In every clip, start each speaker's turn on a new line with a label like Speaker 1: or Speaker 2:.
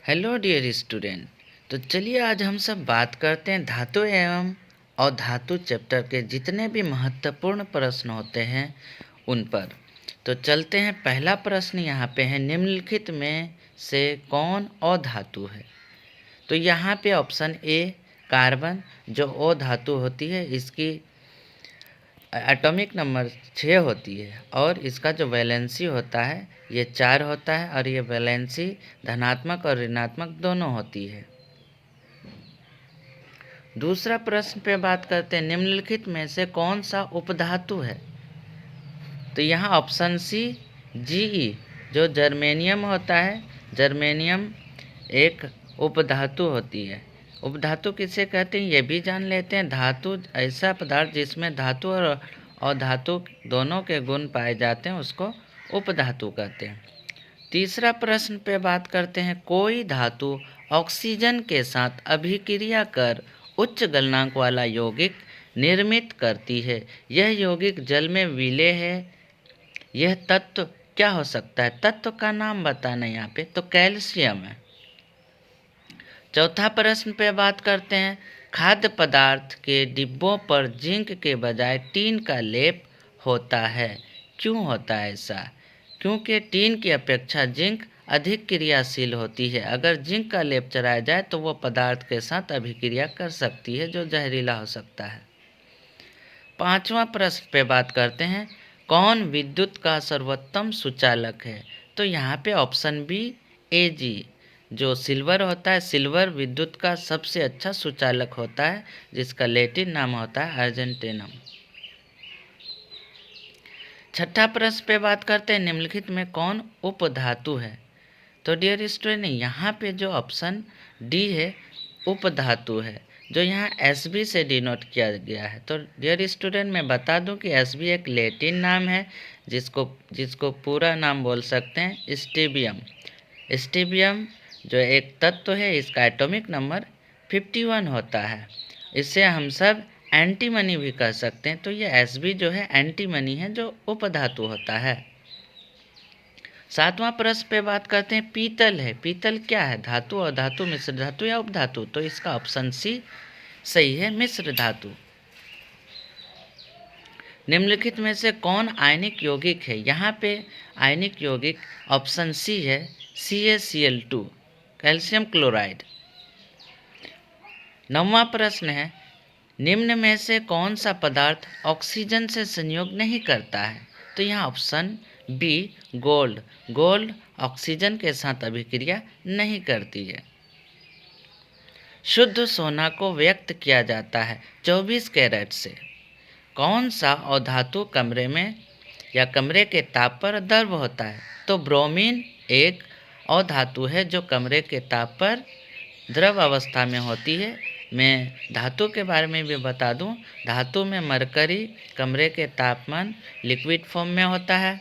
Speaker 1: Hello dear student. तो चलिए आज हम सब बात करते हैं धातु एवं अधातु चैप्टर के जितने भी महत्वपूर्ण प्रश्न होते हैं उन पर। तो चलते हैं, पहला प्रश्न यहाँ पे है, निम्नलिखित में से कौन अधातु है। तो यहाँ पे ऑप्शन ए कार्बन जो अधातु होती है, इसकी एटॉमिक नंबर 6 होती है और इसका जो वैलेंसी होता है ये 4 होता है और ये वैलेंसी धनात्मक और ऋणात्मक दोनों होती है। दूसरा प्रश्न पे बात करते हैं, निम्नलिखित में से कौन सा उपधातु है। तो यहाँ ऑप्शन सी जीई जो जर्मेनियम होता है, जर्मेनियम एक उपधातु होती है। उपधातु किसे कहते हैं ये भी जान लेते हैं। धातु ऐसा पदार्थ जिसमें धातु और अधातु दोनों के गुण पाए जाते हैं उसको उपधातु कहते हैं। तीसरा प्रश्न पे बात करते हैं, कोई धातु ऑक्सीजन के साथ अभिक्रिया कर उच्च गलनांक वाला यौगिक निर्मित करती है। यह यौगिक जल में विलेय है। यह तत्व क्या हो सकता है? तत्व का नाम बताना यहाँ पे, तो कैल्शियम है। चौथा प्रश्न पे बात करते हैं, खाद्य पदार्थ के डिब्बों पर जिंक के बजाय टीन का लेप होता है। क्यों होता है ऐसा? क्योंकि टीन की अपेक्षा जिंक अधिक क्रियाशील होती है। अगर जिंक का लेप चढ़ाया जाए तो वो पदार्थ के साथ अभिक्रिया कर सकती है जो जहरीला हो सकता है। पांचवा प्रश्न पे बात करते हैं, कौन विद्युत का सर्वोत्तम सुचालक है। तो यहाँ पे ऑप्शन बी एजी जो सिल्वर होता है, सिल्वर विद्युत का सबसे अच्छा सुचालक होता है जिसका लैटिन नाम होता है अर्जेंटेनम। छठा प्रश्न पे बात करते हैं, निम्नलिखित में कौन उपधातु है। तो डियर स्टूडेंट यहाँ पे जो ऑप्शन डी है उपधातु है, जो यहाँ एसबी से डिनोट किया गया है। तो डियर स्टूडेंट मैं बता दूं कि एसबी एक लैटिन नाम है जिसको पूरा नाम बोल सकते हैं स्टेबियम। स्टेबियम जो एक तत्व है इसका एटॉमिक नंबर 51 होता है। इससे हम सब एंटीमनी भी कह सकते हैं। तो ये एसबी जो है एंटीमनी है जो उपधातु होता है। सातवां प्रश्न पे बात करते हैं, पीतल है। पीतल क्या है? धातु और धातु, मिश्र धातु या उपधातु? तो इसका ऑप्शन सी सही है, मिश्र धातु। निम्नलिखित में से कौन आयनिक यौगिक है। यहाँ पे आयनिक यौगिक ऑप्शन सी है CaCl2 कैल्शियम क्लोराइड। नौवां प्रश्न है, निम्न में से कौन सा पदार्थ ऑक्सीजन से संयोग नहीं करता है। तो यहाँ option B gold. Gold oxygen के साथ अभिक्रिया नहीं करती है। शुद्ध सोना को व्यक्त किया जाता है 24 कैरेट से। कौन सा अधातु कमरे में या कमरे के ताप पर द्रव होता है। तो ब्रोमीन एक अधातु है जो कमरे के ताप पर द्रव अवस्था में होती है। मैं धातु के बारे में भी बता दूं, धातु में मरकरी कमरे के तापमान लिक्विड फॉर्म में होता है।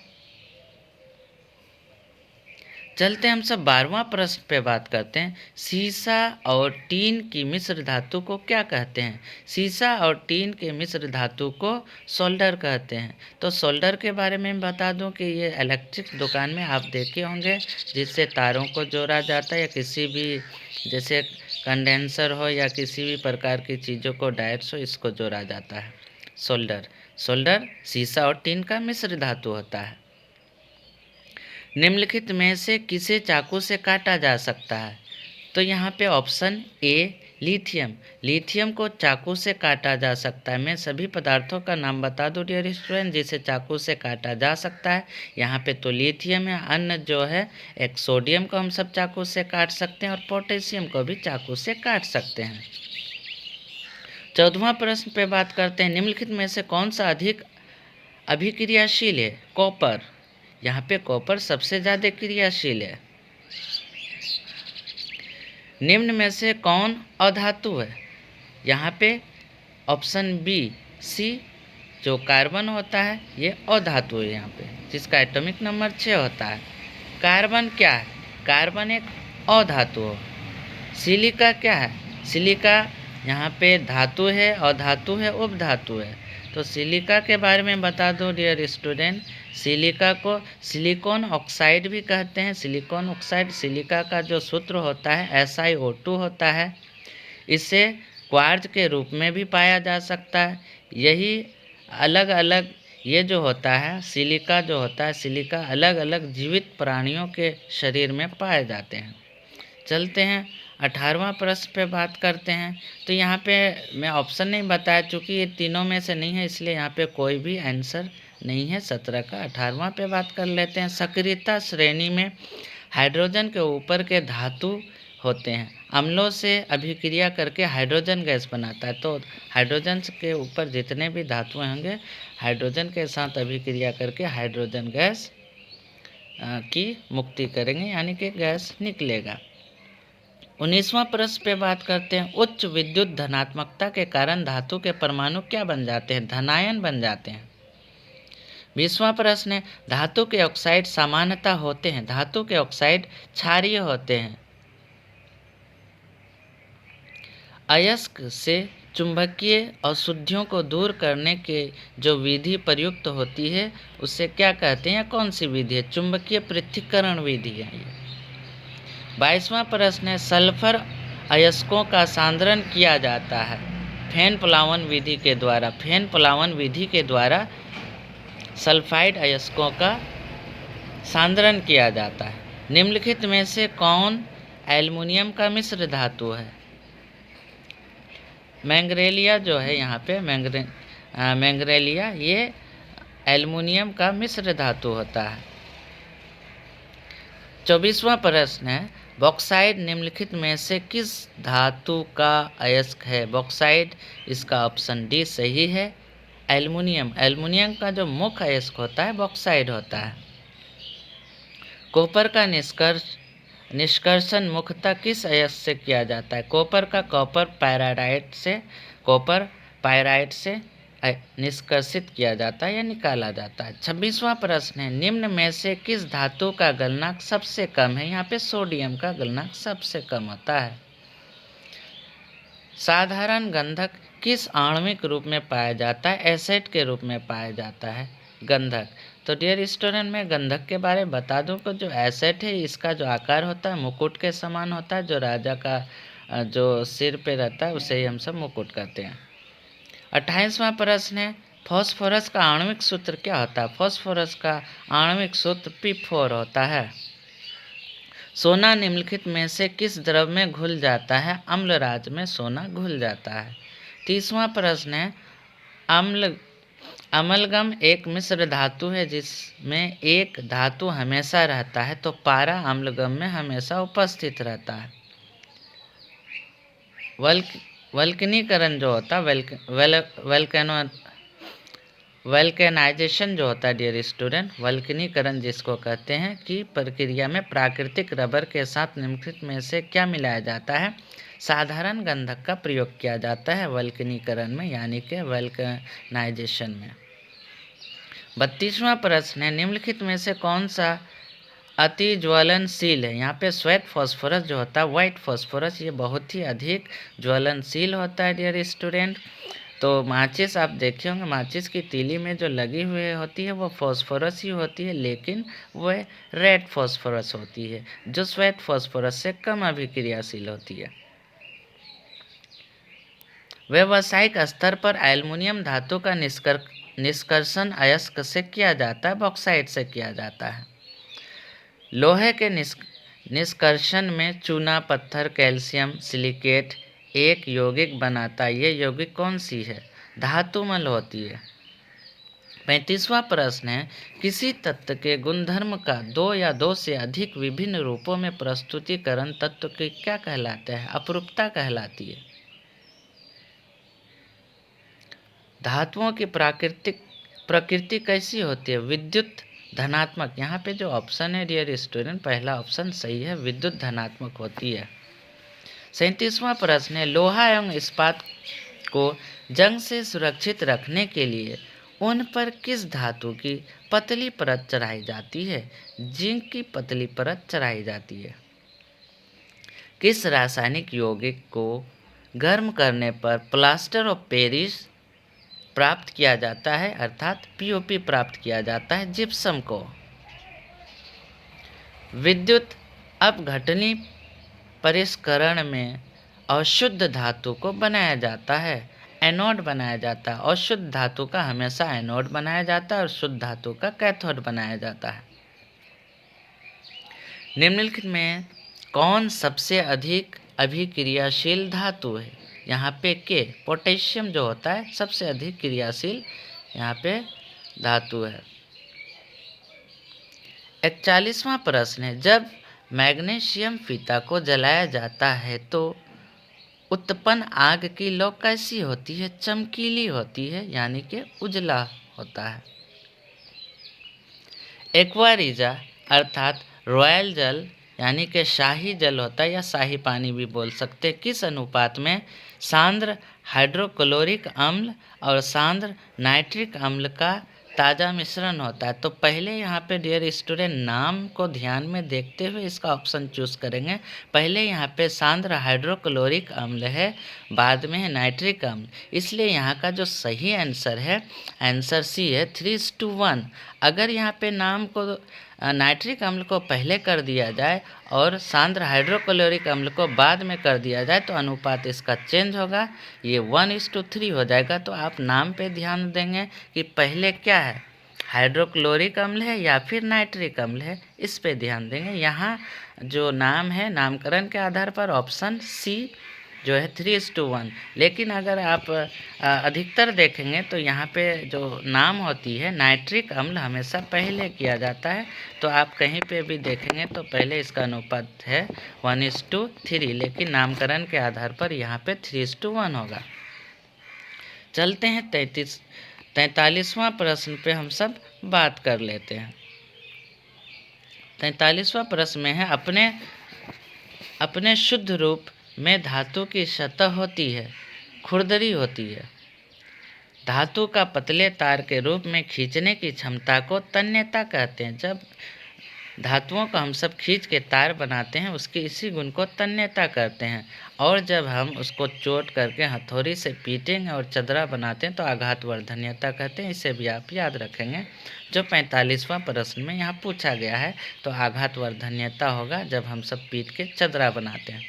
Speaker 1: चलते हम सब 12वां प्रश्न पे बात करते हैं, सीसा और टीन की मिश्र धातु को क्या कहते हैं। सीसा और टीन के मिश्र धातु को सोल्डर कहते हैं। तो सोल्डर के बारे में बता दूं कि ये इलेक्ट्रिक दुकान में आप देखे होंगे जिससे तारों को जोड़ा जाता है या किसी भी जैसे कंडेंसर हो या किसी भी प्रकार की चीज़ों को डायट्स हो इसको जोड़ा जाता है सोल्डर। सोल्डर सीसा और टीन का मिश्र धातु होता है। निम्नलिखित में से किसे चाकू से काटा जा सकता है। तो यहाँ पे ऑप्शन ए लिथियम। लिथियम को चाकू से काटा जा सकता है। मैं सभी पदार्थों का नाम बता दूं डियर स्टूडेंट जिसे चाकू से काटा जा सकता है। यहाँ पे तो लिथियम है। अन्य जो है एक सोडियम को हम सब चाकू से काट सकते हैं और पोटेशियम को भी चाकू से काट सकते हैं। 14वां प्रश्न पे बात करते हैं, निम्नलिखित में से कौन सा अधिक अभिक्रियाशील है। कॉपर। यहाँ पे कॉपर सबसे ज़्यादा क्रियाशील है। निम्न में से कौन अधातु है। यहाँ पे ऑप्शन बी सी जो कार्बन होता है ये अधातु है यहाँ पे, जिसका एटॉमिक नंबर 6 होता है। कार्बन क्या है? कार्बन एक अधातु हो। सिलिका क्या है? सिलिका यहाँ पे धातु है, अधातु है, उपधातु है। तो सिलिका के बारे में बता दो डियर स्टूडेंट। सिलिका को सिलिकॉन ऑक्साइड भी कहते हैं। सिलिकॉन ऑक्साइड सिलिका का जो सूत्र होता है SiO2 होता है। इसे क्वार्ज के रूप में भी पाया जा सकता है। यही अलग अलग ये जो होता है सिलिका जो होता है सिलिका अलग अलग जीवित प्राणियों के शरीर में पाए जाते हैं। चलते हैं 18वां प्रश्न पे बात करते हैं। तो यहाँ पे मैं ऑप्शन नहीं बताया, चूँकि ये तीनों में से नहीं है इसलिए यहाँ पे कोई भी आंसर नहीं है 17 का। 18वां पे बात कर लेते हैं। सक्रियता श्रेणी में हाइड्रोजन के ऊपर के धातु होते हैं। अम्लों से अभिक्रिया करके हाइड्रोजन गैस बनाता है। तो हाइड्रोजन के ऊपर जितने भी धातुएं होंगे हाइड्रोजन के साथ अभिक्रिया करके हाइड्रोजन गैस की मुक्ति करेंगे, यानी कि गैस निकलेगा। 19वां प्रश्न पे बात करते हैं। उच्च विद्युत धनात्मकता के कारण धातु के परमाणु क्या बन जाते हैं? धनायन बन जाते हैं। 20वां प्रश्न है। धातु के ऑक्साइड सामान्यतः होते हैं। धातु के ऑक्साइड क्षारीय होते हैं। अयस्क से चुंबकीय अशुद्धियों को दूर करने के जो विधि प्रयुक्त होती है उसे क्या कहते हैं? कौन सी विधि है? चुंबकीय पृथक्करण विधि है ये। 22वां प्रश्न है। सल्फर अयस्कों का सांद्रण किया जाता है फेन प्लावन विधि के द्वारा। फेन प्लावन विधि के द्वारा सल्फाइड अयस्कों का सांद्रण किया जाता है। निम्नलिखित में से कौन एल्युमिनियम का मिश्र धातु है? मैंगरेलिया जो है यहाँ पे मैंगरेलिया ये एल्युमिनियम का मिश्र धातु होता है। 24वां प्रश्न है। बॉक्साइड निम्नलिखित में से किस धातु का अयस्क है? बॉक्साइड इसका ऑप्शन डी सही है। एल्युमिनियम का जो मुख्य अयस्क होता है बॉक्साइड होता है। कॉपर का निष्कर्षण मुख्यतः किस अयस्क से किया जाता है? कॉपर का कॉपर पायराइट से निष्कर्षित किया जाता है या निकाला जाता है। 26वां प्रश्न है। निम्न में से किस धातु का गलनांक सबसे कम है? यहाँ पे सोडियम का गलनांक सबसे कम होता है। साधारण गंधक किस आणविक रूप में पाया जाता है? एसिड के रूप में पाया जाता है गंधक। तो डियर स्टूडेंट मैं गंधक के बारे में बता दूं कि जो एसिड है इसका जो आकार होता है मुकुट के समान होता है। जो राजा का जो सिर पे रहता है उसे ही हम सब मुकुट कहते हैं। 28वां प्रश्न है। फास्फोरस का आणविक सूत्र क्या होता है? फास्फोरस का आणविक सूत्र P4 होता है। सोना निम्नलिखित में से किस द्रव में घुल जाता है? अम्लराज में सोना घुल जाता है। 30वां प्रश्न है। अमलगम एक मिश्र धातु है जिसमें एक धातु हमेशा रहता है, तो पारा अम्लगम में हमेशा उपस्थित रहता है। वल्कनीकरण जो होता है वल्केनाइजेशन जो होता है डियर स्टूडेंट, वल्कनीकरण जिसको कहते हैं कि प्रक्रिया में प्राकृतिक रबर के साथ निम्नलिखित में से क्या मिलाया जाता है? साधारण गंधक का प्रयोग किया जाता है वल्कनीकरण में, यानी कि वल्कनाइजेशन में। 32वां प्रश्न है। निम्नलिखित में से कौन सा अति ज्वलनशील है? यहाँ पे श्वेत फास्फोरस जो होता है व्हाइट फास्फोरस ये बहुत ही अधिक ज्वलनशील होता है डियर स्टूडेंट। तो माचिस आप देखे होंगे, माचिस की तीली में जो लगी हुई होती है वो फास्फोरस ही होती है, लेकिन वह रेड फास्फोरस होती है जो श्वेत फास्फोरस से कम अभिक्रियाशील होती है। व्यावसायिक स्तर पर एल्युमिनियम धातु का निष्कर्षण अयस्क से किया जाता है, बॉक्साइट से किया जाता है। लोहे के निष्कर्षण में चूना, पत्थर, कैल्शियम सिलिकेट एक यौगिक बनाता है। ये यौगिक कौन सी है? धातुमल होती है। 35वां प्रश्न है। किसी तत्व के गुणधर्म का दो या दो से अधिक विभिन्न रूपों में प्रस्तुतिकरण तत्व की क्या कहलाते हैं? अपरूपता कहलाती है। धातुओं की प्रकृति कैसी होती है? विद्युत धनात्मक। यहाँ पे जो ऑप्शन है डियर स्टूडेंट पहला ऑप्शन सही है, विद्युत धनात्मक होती है। 37वां प्रश्न है। लोहा एवं इस्पात को जंग से सुरक्षित रखने के लिए उन पर किस धातु की पतली परत चढ़ाई जाती है? जिंक की पतली परत चढ़ाई जाती है। किस रासायनिक यौगिक को गर्म करने पर प्लास्टर ऑफ पेरिस प्राप्त किया जाता है, अर्थात पीओपी प्राप्त किया जाता है जिप्सम को। विद्युत अपघटनी परिष्करण में अशुद्ध धातु को बनाया जाता है, एनोड बनाया जाता है। अशुद्ध धातु का हमेशा एनोड बनाया जाता है और शुद्ध धातु का कैथोड बनाया जाता है। निम्नलिखित में कौन सबसे अधिक अभिक्रियाशील धातु है? यहाँ पे के पोटेशियम जो होता है सबसे अधिक क्रियाशील यहाँ पे धातु है। 41वां प्रश्न है, जब मैग्नीशियम फीता को जलाया जाता है तो उत्पन्न आग की लौ कैसी होती है? चमकीली होती है, यानी कि उजला होता है। एक्वारीजा अर्थात रॉयल जल यानी कि शाही जल होता है या शाही पानी भी बोल सकते हैं, किस अनुपात में सांद्र हाइड्रोक्लोरिक अम्ल और सांद्र नाइट्रिक अम्ल का ताज़ा मिश्रण होता है? तो पहले यहाँ पे डियर स्टूडेंट नाम को ध्यान में देखते हुए इसका ऑप्शन चूज़ करेंगे। पहले यहाँ पे सांद्र हाइड्रोक्लोरिक अम्ल है, बाद में है नाइट्रिक अम्ल, इसलिए यहाँ का जो सही आंसर है आंसर सी है 3:1। अगर यहाँ पे नाम को नाइट्रिक अम्ल को पहले कर दिया जाए और सांद्र हाइड्रोक्लोरिक अम्ल को बाद में कर दिया जाए तो अनुपात इसका चेंज होगा, ये 1:3 हो जाएगा। तो आप नाम पे ध्यान देंगे कि पहले क्या है, हाइड्रोक्लोरिक अम्ल है या फिर नाइट्रिक अम्ल है, इस पे ध्यान देंगे। यहाँ जो नाम है नामकरण के आधार पर ऑप्शन सी जो है 3:1। लेकिन अगर आप अधिकतर देखेंगे तो यहाँ पे जो नाम होती है नाइट्रिक अम्ल हमेशा पहले किया जाता है, तो आप कहीं पे भी देखेंगे तो पहले इसका अनुपात है 1:3, लेकिन नामकरण के आधार पर यहाँ पे 3:1 होगा। चलते हैं 43वां प्रश्न पे हम सब बात कर लेते हैं। 43वां प्रश्न में है, अपने शुद्ध रूप में धातु की सतह होती है, खुरदरी होती है। धातु का पतले तार के रूप में खींचने की क्षमता को तन्यता कहते हैं। जब धातुओं को हम सब खींच के तार बनाते हैं उसके इसी गुण को तन्यता कहते हैं। और जब हम उसको चोट करके हथौड़ी से पीटेंगे और चदरा बनाते हैं तो आघातवर्धन्यता कहते हैं। इसे भी आप याद रखेंगे। जो 45वां प्रश्न में यहाँ पूछा गया है तो आघातवर्धन्यता होगा जब हम सब पीट के चदरा बनाते हैं।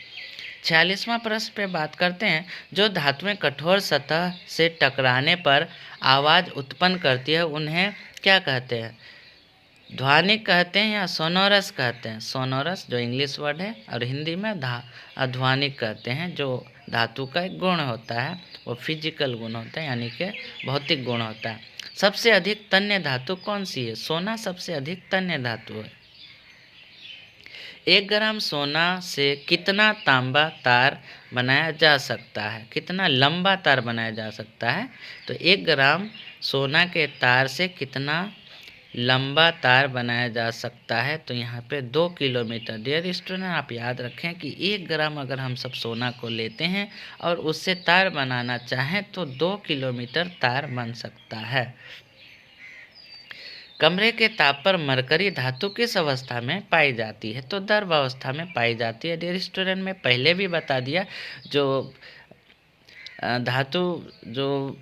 Speaker 1: 46वां प्रश्न पे बात करते हैं, जो धातुएं कठोर सतह से टकराने पर आवाज़ उत्पन्न करती है उन्हें क्या कहते हैं? ध्वनिक कहते हैं या सोनोरस कहते हैं? सोनोरस जो इंग्लिश वर्ड है और हिंदी में ध्वनिक कहते हैं। जो धातु का एक गुण होता है वो फिजिकल गुण होता है, यानी कि भौतिक गुण होता है। सबसे अधिक तन्य धातु कौन सी है? सोना सबसे अधिक तन्य धातु है। 1 ग्राम सोना से कितना तांबा तार बनाया जा सकता है? कितना लंबा तार बनाया जा सकता है? तो 1 ग्राम सोना के तार से कितना लंबा तार बनाया जा सकता है? तो यहाँ पे 2 किलोमीटर। डियर स्टूडेंट आप याद रखें कि 1 ग्राम अगर हम सब सोना को लेते हैं और उससे तार बनाना चाहें तो 2 किलोमीटर तार बन सकता है। कमरे के ताप पर मरकरी धातु किस अवस्था में पाई जाती है? तो द्रव अवस्था में पाई जाती है। डियर स्टूडेंट में पहले भी बता दिया, जो धातु जो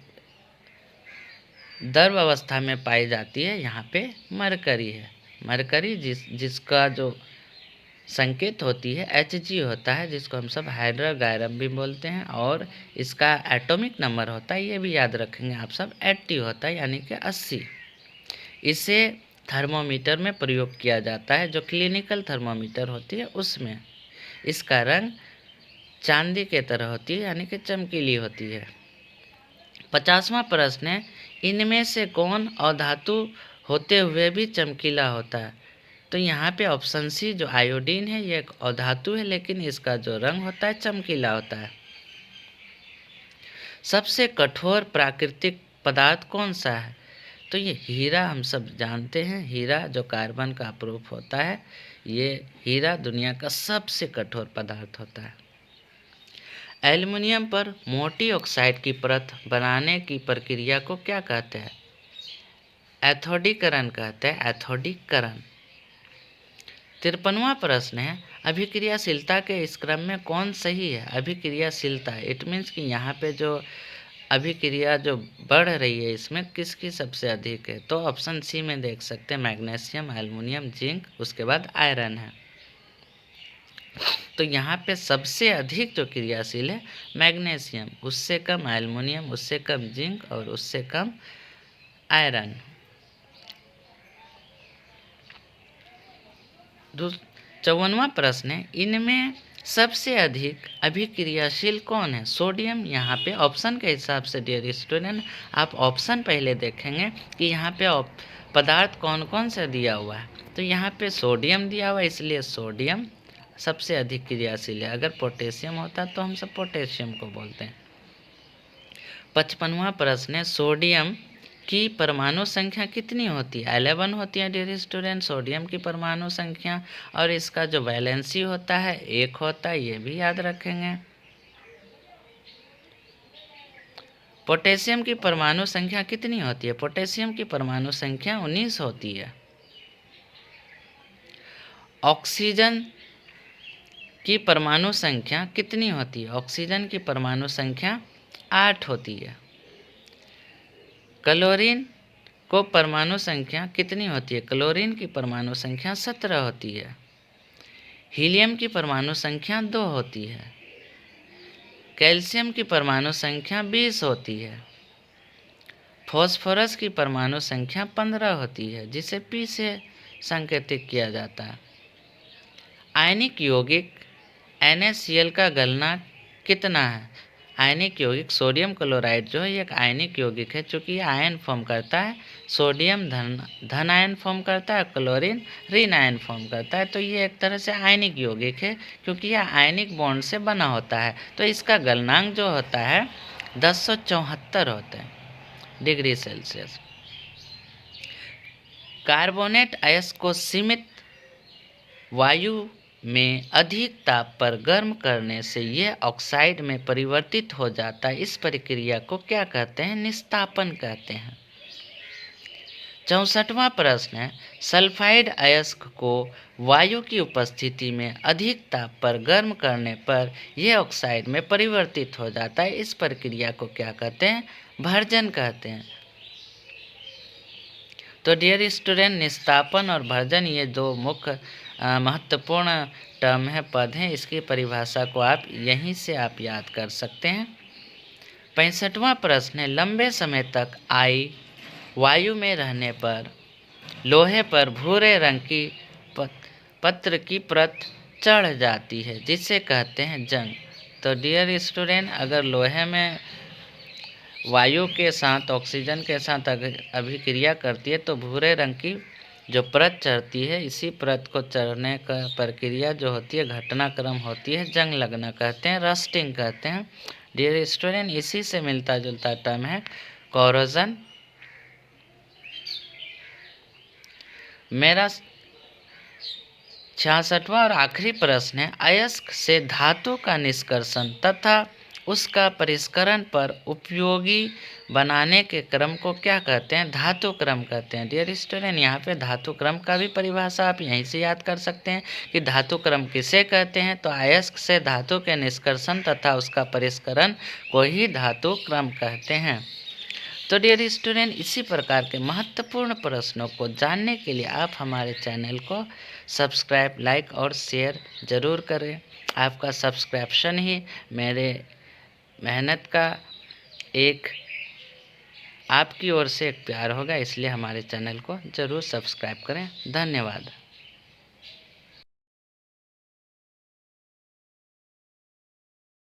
Speaker 1: द्रव अवस्था में पाई जाती है यहाँ पे मरकरी है। मरकरी जिसका जो संकेत होती है Hg होता है, जिसको हम सब हाइड्रोगायरम भी बोलते हैं, और इसका एटॉमिक नंबर होता है, ये भी याद रखेंगे आप सब, 80 होता है, यानी कि 80। इसे थर्मोमीटर में प्रयोग किया जाता है, जो क्लिनिकल थर्मोमीटर होती है उसमें। इसका रंग चांदी के तरह होती है, यानी कि चमकीली होती है। 50वां प्रश्न है, इनमें से कौन अधातु होते हुए भी चमकीला होता है? तो यहाँ पे ऑप्शन सी जो आयोडीन है ये एक अधातु है, लेकिन इसका जो रंग होता है चमकीला होता है। सबसे कठोर प्राकृतिक पदार्थ कौन सा है? तो ये हीरा हम सब जानते हैं। हीरा जो कार्बन का प्रूफ होता है, ये हीरा दुनिया का सबसे कठोर पदार्थ होता है। एल्युमिनियम पर मोटी ऑक्साइड की परत बनाने की प्रक्रिया को क्या कहते हैं? एथोडीकरण कहते हैं, एथोडीकरण। 53वां प्रश्न है, अभिक्रियाशीलता के इस क्रम में कौन सही है? अभिक्रियाशीलता इट मीन्स कि यहाँ पे जो अभिक्रिया जो बढ़ रही है इसमें किसकी सबसे अधिक है? तो ऑप्शन सी में देख सकते हैं मैग्नीशियम, एल्युमिनियम, जिंक, उसके बाद आयरन है। तो यहाँ पे सबसे अधिक जो क्रियाशील है मैग्नीशियम, उससे कम एल्युमिनियम, उससे कम जिंक और उससे कम आयरन। 54वां प्रश्न है, इनमें सबसे अधिक अभिक्रियाशील कौन है? सोडियम। यहाँ पे ऑप्शन के हिसाब से डियर स्टूडेंट आप ऑप्शन पहले देखेंगे कि यहाँ पे पदार्थ कौन कौन सा दिया हुआ है। तो यहाँ पे सोडियम दिया हुआ है, इसलिए सोडियम सबसे अधिक क्रियाशील है। अगर पोटेशियम होता तो हम सब पोटेशियम को बोलते हैं। 55वां प्रश्न है, सोडियम की परमाणु संख्या कितनी होती है? 11 होती है डियर स्टूडेंट सोडियम की परमाणु संख्या, और इसका जो वैलेंसी होता है 1 होता है, ये भी याद रखेंगे। पोटेशियम की परमाणु संख्या कितनी होती है? पोटेशियम की परमाणु संख्या 19 होती है। ऑक्सीजन की परमाणु संख्या कितनी होती है? ऑक्सीजन की परमाणु संख्या 8 होती है। क्लोरीन को परमाणु संख्या कितनी होती है? क्लोरीन की परमाणु संख्या 17 होती है। हीलियम की परमाणु संख्या 2 होती है। कैल्शियम की परमाणु संख्या 20 होती है। फॉस्फोरस की परमाणु संख्या 15 होती है, जिसे P से संकेतित किया जाता है। आयनिक यौगिक NaCl का गलनांक कितना है? आयनिक यौगिक सोडियम क्लोराइड जो है एक आयनिक यौगिक है, चूँकि ये आयन फॉर्म करता है। सोडियम धन आयन फॉर्म करता है, क्लोरीन ऋण आयन फॉर्म करता है। तो ये एक तरह से आयनिक यौगिक है, क्योंकि यह आयनिक बॉन्ड से बना होता है। तो इसका गलनांक जो होता है 1074 होता है डिग्री सेल्सियस। कार्बोनेट अयस्क को सीमित वायु में अधिक ताप पर गर्म करने से यह ऑक्साइड में परिवर्तित हो जाता है। इस प्रक्रिया को क्या कहते हैं? निस्तापन कहते हैं। 64वां प्रश्न है, सल्फाइड अयस्क को वायु की उपस्थिति में अधिक ताप पर गर्म करने पर यह ऑक्साइड में परिवर्तित हो जाता है। इस प्रक्रिया को क्या कहते हैं? भर्जन कहते हैं। तो डियर स्टूडेंट निस्तापन और भर्जन ये दो मुख्य महत्वपूर्ण टर्म है, पद हैं। इसकी परिभाषा को आप यहीं से आप याद कर सकते हैं। 65वां प्रश्न है, लंबे समय तक वायु में रहने पर लोहे पर भूरे रंग की पत्र की परत चढ़ जाती है, जिसे कहते हैं जंग। तो डियर स्टूडेंट अगर लोहे में वायु के साथ ऑक्सीजन के साथ अभिक्रिया करती है तो भूरे रंग की जो परत चढ़ती है, इसी परत को चढ़ने का प्रक्रिया जो होती है घटनाक्रम होती है जंग लगना कहते हैं, रस्टिंग कहते हैं। डियर स्टूडेंट इसी से मिलता जुलता टर्म है कोरोजन। मेरा 66वां और आखिरी प्रश्न है, अयस्क से धातु का निष्कर्षण तथा उसका परिष्करण पर उपयोगी बनाने के क्रम को क्या कहते हैं? धातु क्रम कहते हैं। डियर स्टूडेंट यहाँ पे धातु क्रम का भी परिभाषा आप यहीं से याद कर सकते हैं कि धातु क्रम किसे कहते हैं। तो अयस्क से धातु के निष्कर्षण तथा उसका परिष्करण को ही धातु क्रम कहते हैं। तो डियर स्टूडेंट इसी प्रकार के महत्वपूर्ण प्रश्नों को जानने के लिए आप हमारे चैनल को सब्सक्राइब, लाइक और शेयर ज़रूर करें। आपका सब्सक्रिप्शन ही मेरे मेहनत का एक आपकी ओर से एक प्यार होगा, इसलिए हमारे चैनल को ज़रूर सब्सक्राइब करें। धन्यवाद।